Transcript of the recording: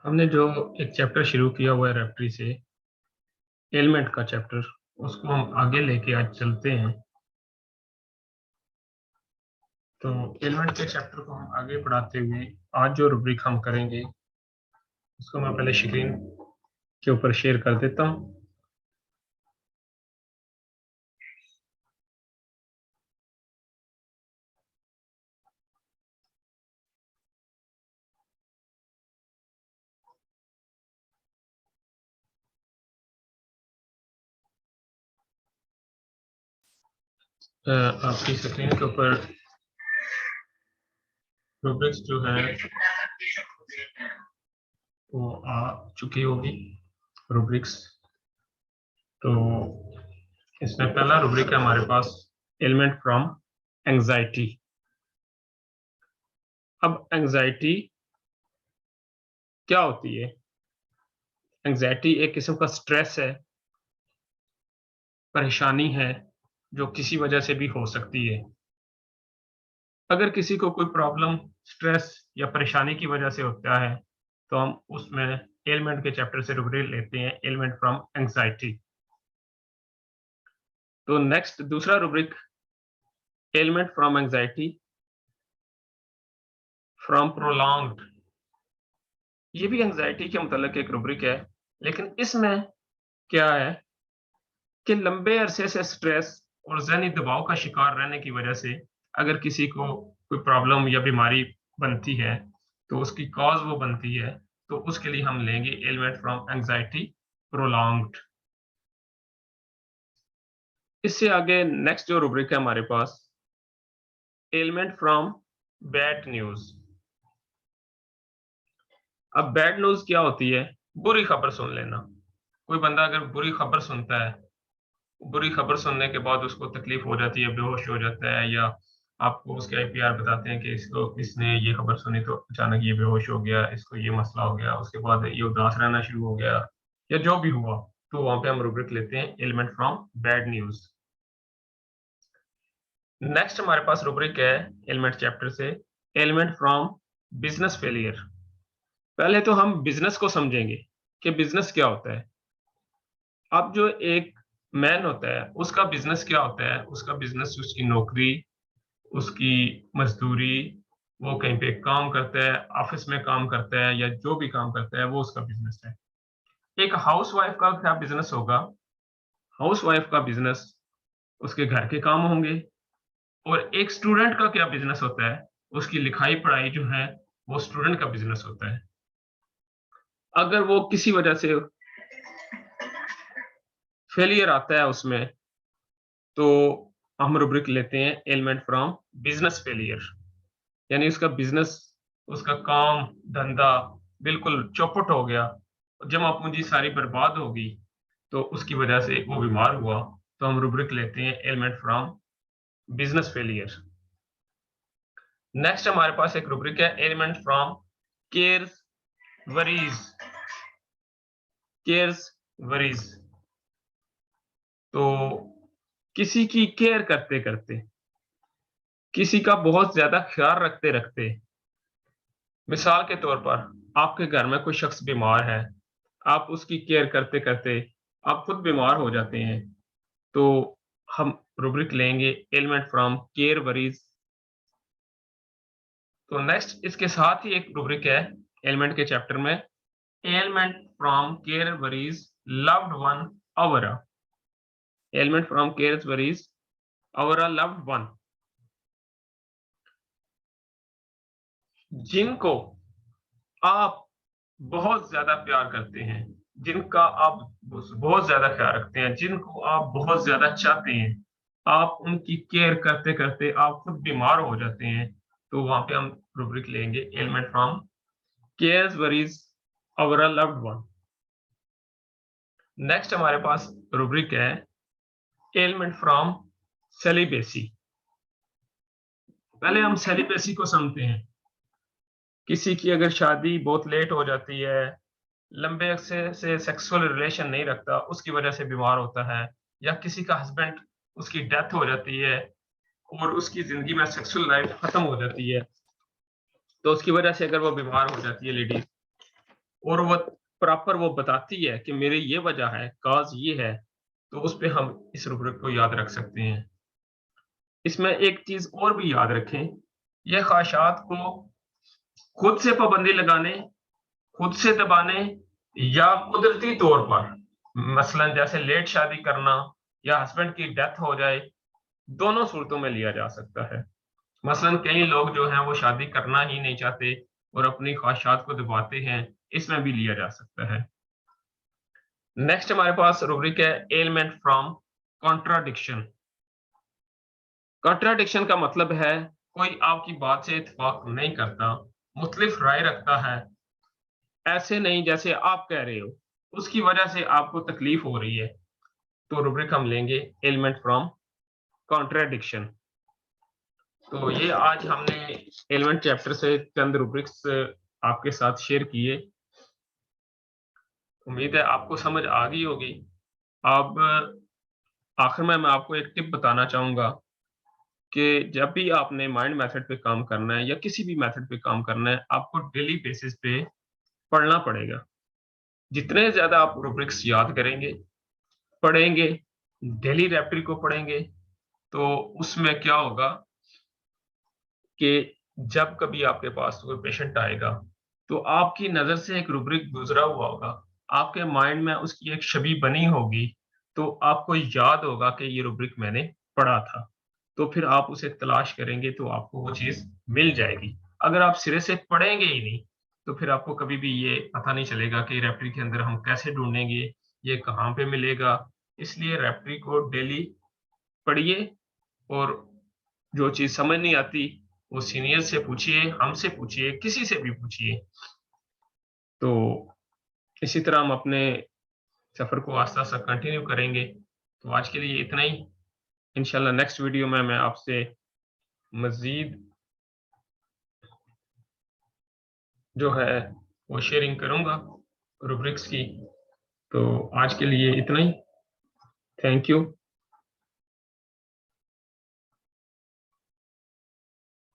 हमने जो एक चैप्टर शुरू किया हुआ है रेफ्ट्री से एलिमेंट का चैप्टर, उसको हम आगे लेके आज चलते हैं। तो एलिमेंट के चैप्टर को हम आगे पढ़ाते हुए आज जो रुब्रिक हम करेंगे उसको मैं पहले स्क्रीन के ऊपर शेयर कर देता हूँ। आपकी स्क्रीन के ऊपर रुब्रिक्स जो है वो आ चुकी होगी। रुब्रिक्स तो इसमें पहला रुब्रिक है हमारे पास एलिमेंट फ्रॉम एंजाइटी। अब एंजाइटी क्या होती है? एंजाइटी एक किस्म का स्ट्रेस है, परेशानी है जो किसी वजह से भी हो सकती है। अगर किसी को कोई प्रॉब्लम, स्ट्रेस या परेशानी की वजह से होता है तो हम उसमें एलिमेंट के चैप्टर से रुब्रिक लेते हैं, एलिमेंट फ्रॉम एंजाइटी। तो नेक्स्ट दूसरा rubric element from anxiety from prolonged. ये भी एंजाइटी के मुताल्लिक एक रुब्रिक है, लेकिन इसमें क्या है कि लंबे अरसे से स्ट्रेस और ज़हनी दबाव का शिकार रहने की वजह से अगर किसी को कोई प्रॉब्लम या बीमारी बनती है, तो उसकी कॉज़ वो बनती है, तो उसके लिए हम लेंगे एलिमेंट फ्रॉम एंजाइटी प्रोलॉन्ग्ड। इससे आगे नेक्स्ट जो रूब्रिक है हमारे पास एलिमेंट फ्रॉम बैड न्यूज़। अब बैड न्यूज़ क्या होती है? बुरी खबर सुन लेना। कोई बंदा अगर बुरी खबर सुनता है, बुरी खबर सुनने के बाद उसको तकलीफ हो जाती है, बेहोश हो जाता है, या आपको उसके आईपीआर बताते हैं कि इसने ये खबर सुनी तो अचानक ये बेहोश हो गया, इसको ये मसला हो गया, उसके बाद ये उदास रहना शुरू हो गया या जो भी हुआ, तो वहां पे हम रूब्रिक लेते हैं element from bad news. Next हमारे पास रूब्रिक है एलिमेंट चैप्टर से एलिमेंट फ्रॉम बिजनेस फेलियर। पहले तो हम बिजनेस को समझेंगे कि बिजनेस क्या होता है। अब जो एक मैन होता है उसका बिजनेस क्या होता है? उसका बिजनेस उसकी नौकरी, उसकी मजदूरी, वो कहीं पे काम करता है, ऑफिस में काम करता है या जो भी काम करता है वो उसका बिजनेस है। एक हाउसवाइफ का क्या बिजनेस होगा? हाउसवाइफ का बिजनेस उसके घर के काम होंगे। और एक स्टूडेंट का क्या बिजनेस होता है? उसकी लिखाई पढ़ाई जो है वो स्टूडेंट का बिजनेस होता है। अगर वो किसी वजह से फेलियर आता है उसमें, तो हम रुब्रिक लेते हैं एलिमेंट फ्रॉम बिजनेस फेलियर। यानी उसका बिजनेस, उसका काम धंधा बिल्कुल चौपट हो गया, जमा पूंजी सारी बर्बाद हो गई, तो उसकी वजह से वो बीमार हुआ, तो हम रुब्रिक लेते हैं element from business failure. Next हमारे पास एक रुब्रिक है element from cares worries. Cares worries तो किसी की केयर करते करते, किसी का बहुत ज्यादा ख्याल रखते रखते, मिसाल के तौर पर आपके घर में कोई शख्स बीमार है, आप उसकी केयर करते करते आप खुद बीमार हो जाते हैं, तो हम रूब्रिक लेंगे एलिमेंट फ्रॉम केयर वरीज। तो नेक्स्ट इसके साथ ही एक रूब्रिक है एलिमेंट के चैप्टर में element from care worries loved one our. Element from care worries our loved one. जिनको आप बहुत ज्यादा प्यार करते हैं, जिनका आप बहुत ज्यादा ख्याल रखते हैं, जिनको आप बहुत ज्यादा चाहते हैं, आप उनकी केयर करते करते आप खुद बीमार हो जाते हैं, तो वहां पे हम रूब्रिक लेंगे element from cares worries our loved one. Next हमारे पास रूब्रिक है एलिमेंट फ्रॉम सेलिबेसी। पहले हम सेलिबेसी को समझते हैं। किसी की अगर शादी बहुत लेट हो जाती है, लंबे अरसे से सेक्सुअल रिलेशन नहीं रखता, उसकी वजह से बीमार होता है, या किसी का हस्बैंड, उसकी डेथ हो जाती है और उसकी जिंदगी में सेक्सुअल लाइफ खत्म हो जाती है, तो उसकी वजह से अगर वो बीमार हो जाती है लेडीज, और वो प्रॉपर वो बताती है कि मेरी ये वजह है, कॉज़ ये है, तो उस पे हम इस रूब्रिक को याद रख सकते हैं। इसमें एक चीज़ और भी याद रखें, ये ख़्वाहिशात को खुद से पाबंदी लगाने, खुद से दबाने या कुदरती तौर पर, मसलन जैसे लेट शादी करना या हस्बैंड की डेथ हो जाए, दोनों सूरतों में लिया जा सकता है। मसलन कई लोग जो हैं वो शादी करना ही नहीं चाहते और अपनी ख्वाहिशात को दबाते हैं, इसमें भी लिया जा सकता है। नेक्स्ट हमारे पास रूब्रिक है एलिमेंट फ्रॉम कॉन्ट्राडिक्शन। कॉन्ट्राडिक्शन का मतलब है कोई आपकी बात से इत्तेफाक नहीं करता, मुख्तलिफ राय रखता है, ऐसे नहीं जैसे आप कह रहे हो, उसकी वजह से आपको तकलीफ हो रही है, तो रूब्रिक हम लेंगे एलिमेंट फ्रॉम कॉन्ट्राडिक्शन। तो ये आज हमने एलिमेंट चैप्टर से चंद रूब्रिक्स आपके साथ शेयर किए। उम्मीद है आपको समझ आ गई होगी। अब आखिर में मैं आपको एक टिप बताना चाहूँगा कि जब भी आपने माइंड मेथड पे काम करना है या किसी भी मेथड पे काम करना है, आपको डेली बेसिस पे पढ़ना पड़ेगा। जितने ज़्यादा आप रूब्रिक्स याद करेंगे, पढ़ेंगे, डेली रैप्टरी को पढ़ेंगे, तो उसमें क्या होगा कि जब कभी आपके पास कोई पेशेंट आएगा, तो आपकी नज़र से एक रूब्रिक गुज़रा हुआ होगा, आपके माइंड में उसकी एक छवि बनी होगी, तो आपको याद होगा कि ये रूब्रिक मैंने पढ़ा था। तो फिर आप उसे तलाश करेंगे तो आपको वो चीज़ मिल जाएगी। अगर आप सिरे से पढ़ेंगे ही नहीं, तो फिर आपको कभी भी ये पता नहीं चलेगा कि रेफ़री के अंदर हम कैसे ढूँढेंगे, ये कहाँ पे मिलेगा। इसलिए रेफ़री को डेली पढ़िए और जो चीज़ समझ नहीं आती, वो सीनियर से पूछिए, हमसे पूछिए, किसी से भी पूछिए। तो इसी तरह हम अपने सफ़र को आस्ता-आस्ता कंटिन्यू करेंगे। तो आज के लिए इतना ही। इंशाल्लाह नेक्स्ट वीडियो में मैं आपसे मज़ीद जो है वो शेयरिंग करूँगा रूब्रिक्स की। तो आज के लिए इतना ही। Thank you.